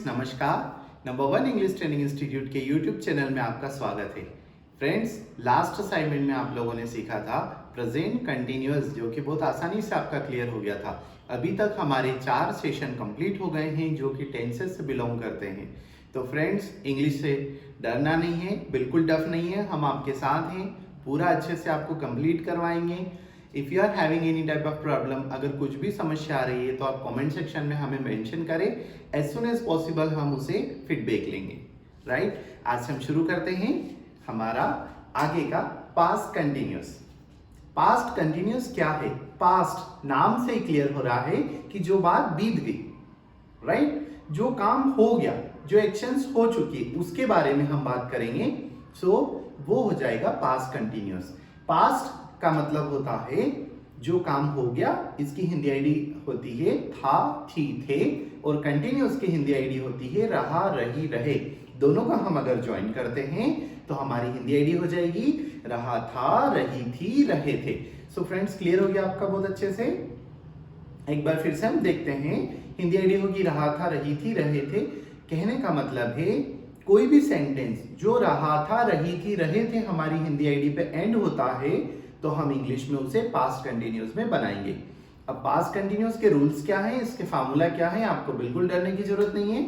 नमस्कार। Number one English training institute के YouTube channel में आपका स्वागत है। फ्रेंड्स, लास्ट असाइनमेंट में आप लोगों ने सीखा था प्रेजेंट कंटिन्यूअस, जो कि बहुत आसानी से आपका क्लियर हो गया था। अभी तक हमारे 4 सेशन कंप्लीट हो गए हैं जो कि टेंसेस से बिलोंग करते हैं। तो फ्रेंड्स, इंग्लिश से डरना नहीं है, बिल्कुल डफ नहीं है, हम आपके साथ हैं, पूरा अच्छे से आपको कंप्लीट करवाएंगे। If you are having any type of problem, अगर कुछ भी समस्या आ रही है तो आप कमेंट सेक्शन में हमें मेंशन करें। एज सुन एज पॉसिबल हम उसे फीडबैक लेंगे। राइट, आज हम शुरू करते हैं हमारा आगे का पास्ट कंटिन्यूअस। पास्ट कंटिन्यूअस क्या है? पास्ट नाम से ही क्लियर हो रहा है कि जो बात बीत गई, राइट, जो काम हो गया, जो एक्शंस हो चुकी, उसके बारे में हम बात करेंगे। सो वो हो जाएगा पास्ट कंटिन्यूअस। पास्ट का मतलब होता है जो काम हो गया, इसकी हिंदी आईडी होती है था, थी, थे, और कंटिन्यूअस की हिंदी आईडी होती है रहा, रही, रहे। दोनों का हम अगर ज्वाइन करते हैं तो हमारी हिंदी आईडी हो जाएगी रहा था, रही थी, रहे थे। सो फ्रेंड्स, क्लियर हो गया आपका बहुत अच्छे से? एक बार फिर से हम देखते हैं। हिंदी आईडी होगी रहा था, रही थी, रहे थे। कहने का मतलब है कोई भी सेंटेंस जो रहा था, रही थी, रहे थे हमारी हिंदी आईडी पे एंड होता है तो हम इंग्लिश में उसे पास्ट कंटिन्यूअस में बनाएंगे। अब पास्ट कंटिन्यूअस के रूल्स क्या हैं, इसके फार्मूला क्या है, आपको बिल्कुल डरने की जरूरत नहीं है।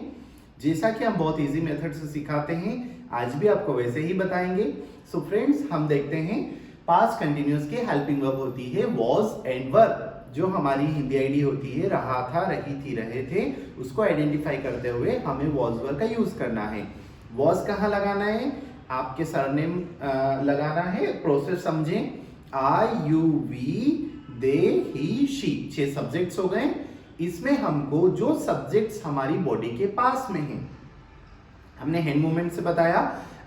जैसा कि हम बहुत इजी मेथड से सिखाते हैं, आज भी आपको वैसे ही बताएंगे। सो फ्रेंड्स, हम देखते हैं पास्ट कंटिन्यूअस की हेल्पिंग वर्ब होती है वॉज एंड वर। जो हमारी हिंदी आईडी होती है रहा था, रही थी, रहे थे, उसको आइडेंटिफाई करते हुए हमें वॉज वर का यूज करना है। वॉज कहाँ लगाना है? आपके सरनेम लगाना है। प्रोसेस समझें। I, you, we, they, he, she, 6 subjects हो गए। इसमें हमको जो सब्जेक्ट्स हमारी बॉडी के पास में हैं, हमने हैंड मूवमेंट से बताया।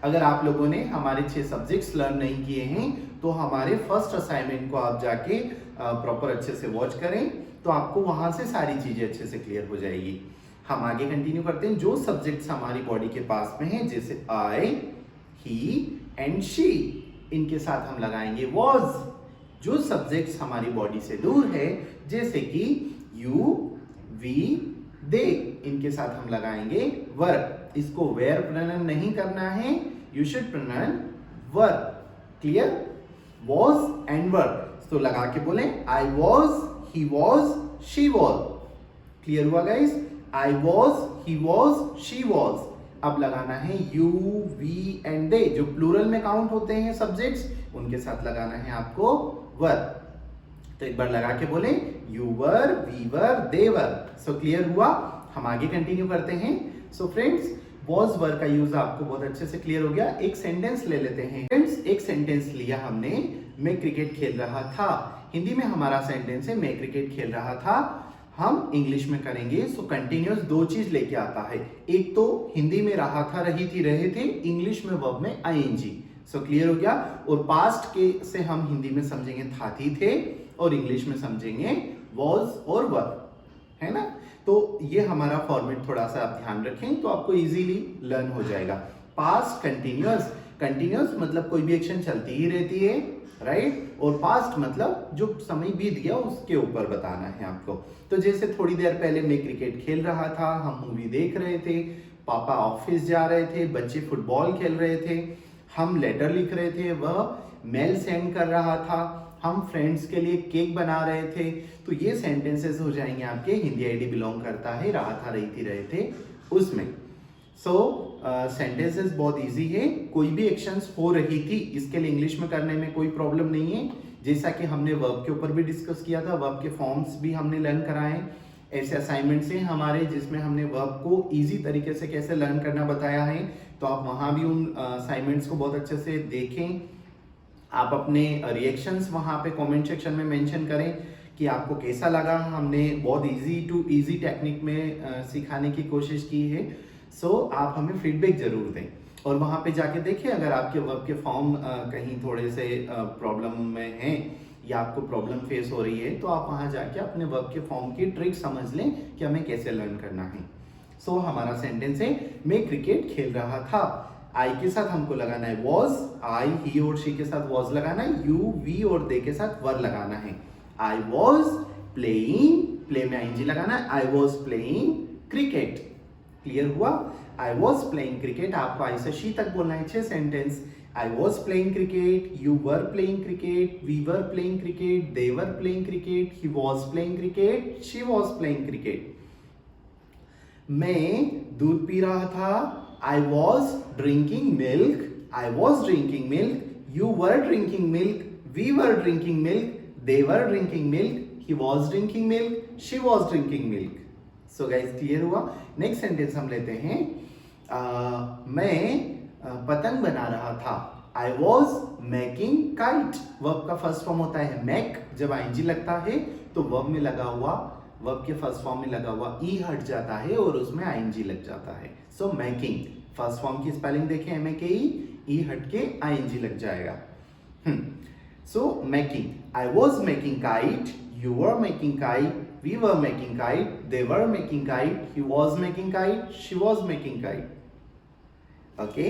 अगर आप लोगों ने हमारे 6 सब्जेक्ट्स लर्न नहीं किए हैं तो हमारे फर्स्ट असाइनमेंट को आप जाके प्रॉपर अच्छे से वॉच करें, तो आपको वहां से सारी चीजें अच्छे से क्लियर हो जाएगी। हम आगे कंटिन्यू करते हैं। जो सब्जेक्ट्स हमारी बॉडी के पास में हैं, जैसे आई, ही एंड शी, इनके साथ हम लगाएंगे वॉज। जो सब्जेक्ट्स हमारी बॉडी से दूर है, जैसे कि यू, वी, दे, इनके साथ हम लगाएंगे वर। इसको वेयर प्रोनाउन नहीं करना है, you should pronoun were. Clear? Was and were. तो लगा के बोले I was, he was, she was. Clear हुआ guys? I was, he was, she was. अब लगाना है यू, वी एंड दे, जो प्लूरल में काउंट होते हैं सब्जेक्ट्स, उनके साथ लगाना है आपको वर। तो एक बार लगा के बोले you were, we were, they were. So clear हुआ? हम आगे कंटिन्यू करते हैं। सो फ्रेंड्स, वॉज वर का यूज आपको बहुत अच्छे से क्लियर हो गया। एक सेंटेंस ले लेते हैं। फ्रेंड्स, एक सेंटेंस लिया हमने, मैं क्रिकेट खेल रहा था। हिंदी में हमारा सेंटेंस है मैं क्रिकेट खेल रहा था। हम इंग्लिश में करेंगे। सो कंटिन्यूअस 2 चीज लेके आता है। एक तो हिंदी में रहा था, रही थी, रहे थे, इंग्लिश में वर्ब में आईएनजी। सो क्लियर हो गया? और पास्ट के से हम हिंदी में समझेंगे था, थी, थे, और इंग्लिश में समझेंगे वॉज और वर, है ना? तो ये हमारा फॉर्मेट थोड़ा सा आप ध्यान रखें तो आपको इजीली लर्न हो जाएगा। पास्ट कंटिन्यूअस, कंटिन्यूअस मतलब कोई भी एक्शन चलती ही रहती है, राइट? और पास्ट मतलब जो समय बीत गया उसके ऊपर बताना है आपको। तो जैसे थोड़ी देर पहले मैं क्रिकेट खेल रहा था, हम मूवी देख रहे थे, पापा ऑफिस जा रहे थे, बच्चे फुटबॉल खेल रहे थे, हम लेटर लिख रहे थे, वह मेल सेंड कर रहा था, हम फ्रेंड्स के लिए केक बना रहे थे। तो ये सेंटेंसेस हो जाएंगे आपके हिंदी आईडी बिलोंग करता है रहा था, रही थी, रहे थे, उसमें। सेंटेंसेस बहुत इजी है। कोई भी एक्शंस हो रही थी, इसके लिए इंग्लिश में करने में कोई प्रॉब्लम नहीं है। जैसा कि हमने वर्ब के ऊपर भी डिस्कस किया था, वर्ब के फॉर्म्स भी हमने लर्न कराए। ऐसे असाइनमेंट्स हैं हमारे जिसमें हमने वर्ब को इजी तरीके से कैसे लर्न करना बताया है, तो आप वहां भी उन असाइनमेंट्स को बहुत अच्छे से देखें। आप अपने रिएक्शंस वहां पे कमेंट सेक्शन में मेंशन करें कि आपको कैसा लगा। हमने बहुत इजी टू इजी टेक्निक में सिखाने की कोशिश की है। सो आप हमें फीडबैक जरूर दें और वहां पे जाके देखिए अगर आपके वर्ब के फॉर्म कहीं थोड़े से प्रॉब्लम में हैं या आपको प्रॉब्लम फेस हो रही है, तो आप वहां जाके अपने वर्ब के फॉर्म की ट्रिक समझ लें कि हमें कैसे लर्न करना है। सो हमारा सेंटेंस है मैं क्रिकेट खेल रहा था। आई के साथ हमको लगाना है वॉज, आई, ही और शी के साथ वॉज लगाना है, यू, वी और दे के साथ वर लगाना है। आई वॉज प्लेइंग, प्ले में आईएनजी लगाना है, I was playing cricket. Clear हुआ? आई वॉज प्लेइंग क्रिकेट, आपको आई से शी तक बोलना है 6 sentence. I was playing cricket, you were playing cricket, we were playing cricket, they were playing cricket, he was playing cricket, she was playing cricket. मैं दूध पी रहा था, I was drinking milk, I was drinking milk, you were drinking milk, we were drinking milk, they were drinking milk, he was drinking milk, she was drinking milk. So guys clear हुआ? Next sentence हम लेते हैं, मैं पतंग बना रहा था, I was making kite। Verb का फर्स्ट फॉर्म होता है make, जब ing लगता है तो वर्ब में लगा हुआ, वर्ब के फर्स्ट फॉर्म में लगा हुआ ई हट जाता है और उसमें ing लग जाता है। सो मेकिंग फर्स्ट फॉर्म की स्पेलिंग देखें, MAKE, हट के ing लग जाएगा। So making, I was making kite, you were making kite, we were making kite, they were making kite, he was making kite, she was making kite. Okay,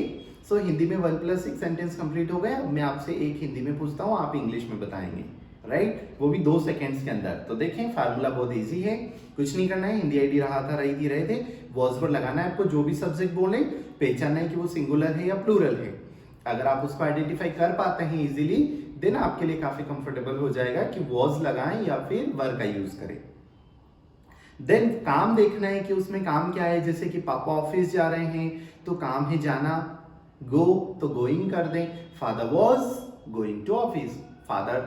so Hindi में 1+6 sentence complete हो गया। मैं आपसे एक हिंदी में पूछता हूँ, आप इंग्लिश में बताएंगे, राइट? वो भी 2 सेकेंड्स के अंदर। तो देखें फार्मूला बहुत इजी है, कुछ नहीं करना है, हिंदी आईडी रहा था, रही थी, रहे थे, वॉज पर लगाना है आपको। जो भी सब्जेक्ट बोले पहचानना है कि वो सिंगुलर है या प्लूरल है। अगर आप उसको आइडेंटिफाई कर पाते हैं इजीली, देन आपके लिए काफी कंफर्टेबल हो जाएगा कि वॉज लगाएं या फिर वर का यूज करें। देन काम देखना है कि उसमें काम क्या है, जैसे कि पापा ऑफिस जा रहे हैं तो काम है जाना, गो तो गोइंग कर दें। Father was going to office, father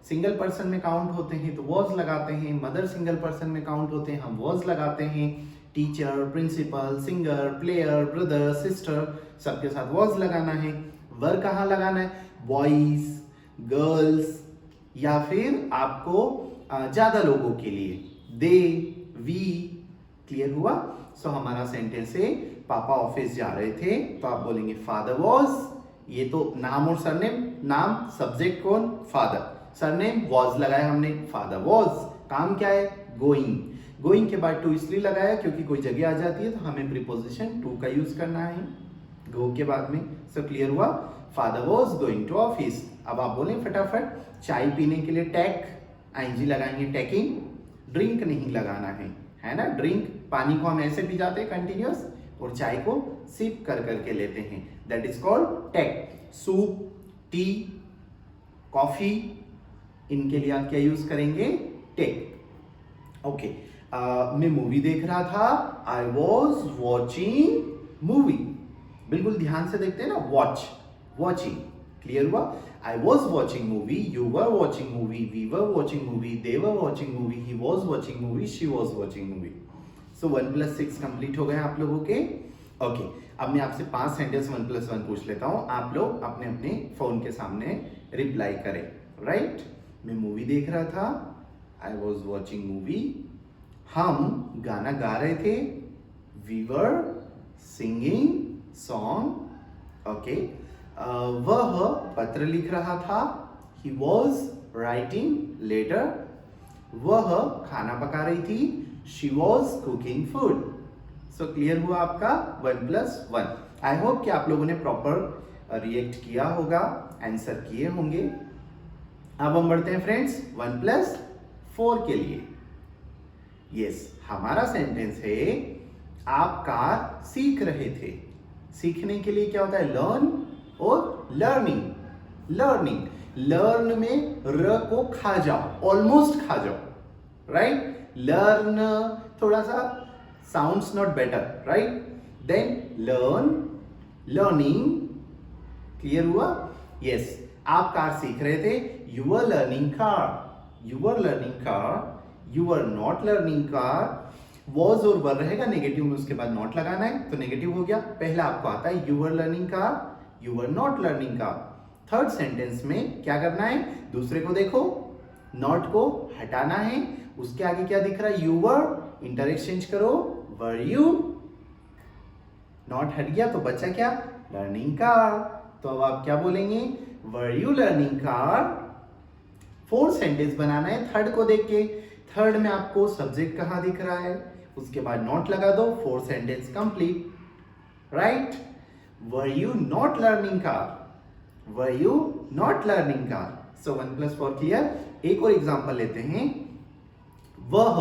single person में काउंट होते हैं तो वॉज लगाते हैं, मदर सिंगल पर्सन में काउंट होते हैं हम वॉज लगाते हैं। Teacher, principal, singer, player, brother, sister, सबके साथ वॉज लगाना है। वर कहाँ लगाना है? बॉयज, गर्ल्स, या फिर आपको ज्यादा लोगों के लिए दे, वी। क्लियर हुआ? सो हमारा सेंटेंस है, पापा ऑफिस जा रहे थे तो आप बोलेंगे फादर वॉज, ये तो नाम और सरनेम, नाम सब्जेक्ट कौन? फादर, सरनेम वॉज लगाया हमने, फादर वॉज। काम क्या है? गोइंग, गोइंग के बाद टू इसलिए लगाया क्योंकि कोई जगह आ जाती है तो हमें प्रीपोजिशन टू का यूज करना है गो के बाद में। सो क्लियर हुआ? Father was going to office. अब आप बोलें फटाफट, चाय पीने के लिए टेक, आईएनजी लगाएंगे, टेकिंग। ड्रिंक नहीं लगाना है ना? ड्रिंक, पानी को हम ऐसे पी जाते हैं कंटिन्यूअस, और चाय को सिप कर करके लेते हैं, that is called take. Soup, tea, coffee, इनके लिए आप क्या यूज करेंगे? टेक। ओके, मैं मूवी देख रहा था, आई वॉज वॉचिंग मूवी। बिल्कुल ध्यान से देखते हैं ना, वॉच, वॉचिंग। क्लियर हुआ? I was watching movie, you were watching movie, we were watching movie, they were watching movie, he was watching movie, she was watching movie. So 1+6 complete हो गए आप लोगों के। ओके, अब मैं आपसे 5 सेंटेंस 1+1 पूछ लेता हूं, आप लोग अपने अपने फोन के सामने रिप्लाई करें। राइट? मैं मूवी देख रहा था, आई वॉज वॉचिंग मूवी। हम गाना गा रहे थे, we were singing song. Okay, वह पत्र लिख रहा था, ही वॉज राइटिंग लेटर। वह खाना पका रही थी, she was cooking food. So clear हुआ आपका 1+1। आई होप कि आप लोगों ने प्रॉपर रिएक्ट किया होगा, आंसर किए होंगे। अब हम बढ़ते हैं फ्रेंड्स 1+4 के लिए। यस, हमारा सेंटेंस है, आप कार सीख रहे थे। सीखने के लिए क्या होता है? लर्न और लर्निंग। लर्निंग, लर्न में र को खा जाओ, ऑलमोस्ट खा जाओ, राइट? लर्न थोड़ा सा sounds not better, right? Then learn, learning. Clear हुआ? यस, आप कार सीख रहे थे, you were learning car, you were learning car, you were not learning car. Was और वर रहेगा नेगेटिव में, उसके बाद नॉट लगाना है तो नेगेटिव हो गया। पहला आपको आता है, you were learning car, you were not learning car. Third sentence में क्या करना है? दूसरे को देखो, नॉट को हटाना है, उसके आगे क्या दिख रहा है? यू वर, इंटर एक्सचेंज करो, वर यू। नॉट हट गया तो बचा क्या? Learning car. तो अब आप क्या बोलेंगे? Were you learning car. Fourth sentence बनाना है थर्ड को देख के। थर्ड में आपको सब्जेक्ट कहां दिख रहा है, उसके बाद नॉट लगा दो, fourth sentence complete. Right? Were you not learning car, were you not learning car. So 1+4 clear. एक और एग्जांपल लेते हैं। वह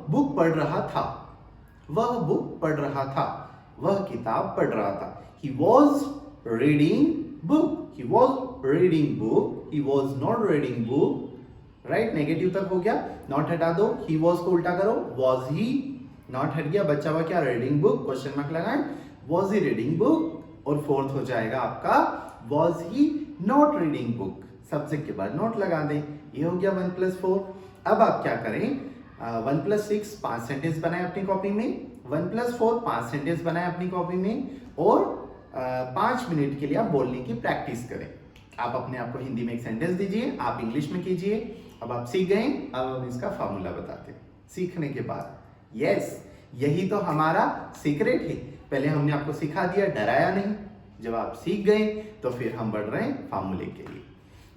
बुक पढ़ रहा था, वह बुक पढ़ रहा था, वह किताब पढ़ रहा था। He was reading book, he was reading book, he was not reading book, right. Negative तक हो गया, नॉट हटा दो, he was को उल्टा करो, was he, नॉट हट गया, बच्चा हुआ क्या, रीडिंग बुक, क्वेश्चन मार्क लगाएं, was he reading book, और फोर्थ हो जाएगा आपका was he not reading book, subject के बाद नोट लगा दें। ये हो गया 1+4। अब आप क्या करें, 1+6 5 सेंटेंस बनाए अपनी कॉपी में, 1+4 5 सेंटेंस बनाए अपनी कॉपी में, और 5 मिनट के लिए आप बोलने की प्रैक्टिस करें। आप अपने आप को हिंदी में एक सेंटेंस दीजिए, आप इंग्लिश में कीजिए। अब आप सीख गए, अब हम इसका फॉर्मूला बताते हैं सीखने के बाद। यस, यही तो हमारा सीक्रेट है। पहले हमने आपको सिखा दिया, डराया नहीं। जब आप सीख गए तो फिर हम बढ़ रहे हैं फॉर्मूले के लिए।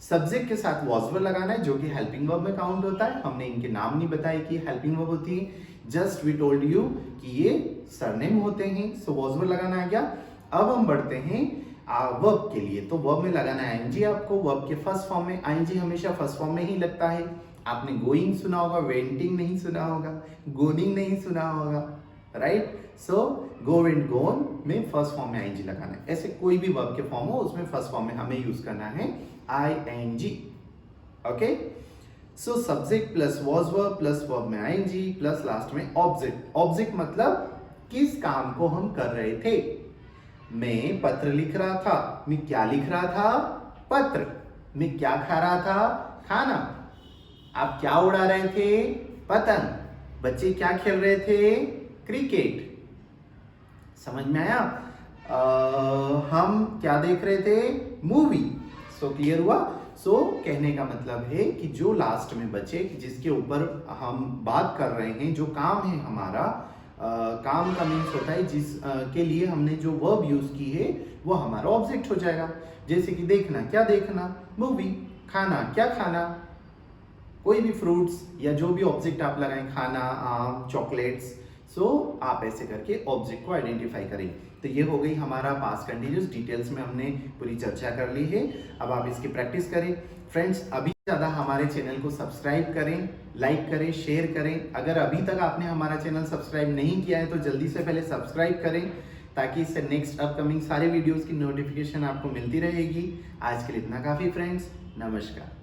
सब्जेक्ट के साथ वॉज वर्ब लगाना है, जो कि हेल्पिंग वर्ब में काउंट होता है। हमने इनके नाम नहीं बताए कि हेल्पिंग वर्ब होती है, जस्ट वी टोल्ड यू कि ये सरनेम होते हैं। सो वॉज वर्ब लगाना आ गया। अब हम बढ़ते हैं वर्ब के लिए। तो वर्ब में लगाना है आईएनजी आपको। वर्ब के फर्स्ट फॉर्म में आईएनजी हमेशा फर्स्ट फॉर्म में ही लगता है। आपने गोइंग सुना होगा, वेंटिंग नहीं सुना होगा, गोनिंग नहीं सुना होगा, राइट। सो गो एंड गोन में फर्स्ट फॉर्म में आईएनजी लगाना है। ऐसे कोई भी वर्ब के फॉर्म हो उसमें फर्स्ट फॉर्म में हमें यूज करना है ING. Okay, so subject plus was verb plus verb में आईएनजी प्लस लास्ट में ऑब्जेक्ट। ऑब्जेक्ट मतलब किस काम को हम कर रहे थे। मैं पत्र लिख रहा था, मैं क्या लिख रहा था, पत्र। मैं क्या खा रहा था, खाना। आप क्या उड़ा रहे थे, पतंग। बच्चे क्या खेल रहे थे, क्रिकेट। समझ में आया। हम क्या देख रहे थे, मूवी। सो क्लियर हुआ। सो कहने का मतलब है कि जो लास्ट में बचे, जिसके ऊपर हम बात कर रहे हैं, जो काम है हमारा, काम का मीन्स होता है जिस के लिए हमने जो वर्ब यूज की है वो हमारा ऑब्जेक्ट हो जाएगा। जैसे कि देखना, क्या देखना, मूवी। खाना, क्या खाना, कोई भी फ्रूट्स या जो भी ऑब्जेक्ट आप लगाएं, खाना, आम, चॉकलेट्स। सो आप ऐसे करके ऑब्जेक्ट को आइडेंटिफाई करें। तो ये हो गई हमारा पास्ट कंटिन्यूस। डिटेल्स में हमने पूरी चर्चा कर ली है। अब आप इसकी प्रैक्टिस करें। फ्रेंड्स, अभी ज़्यादा हमारे चैनल को सब्सक्राइब करें, लाइक करें, शेयर करें। अगर अभी तक आपने हमारा चैनल सब्सक्राइब नहीं किया है तो जल्दी से पहले सब्सक्राइब करें, ताकि इससे नेक्स्ट अपकमिंग सारे वीडियोज़ की नोटिफिकेशन आपको मिलती रहेगी। आज के लिए इतना काफ़ी फ्रेंड्स, नमस्कार।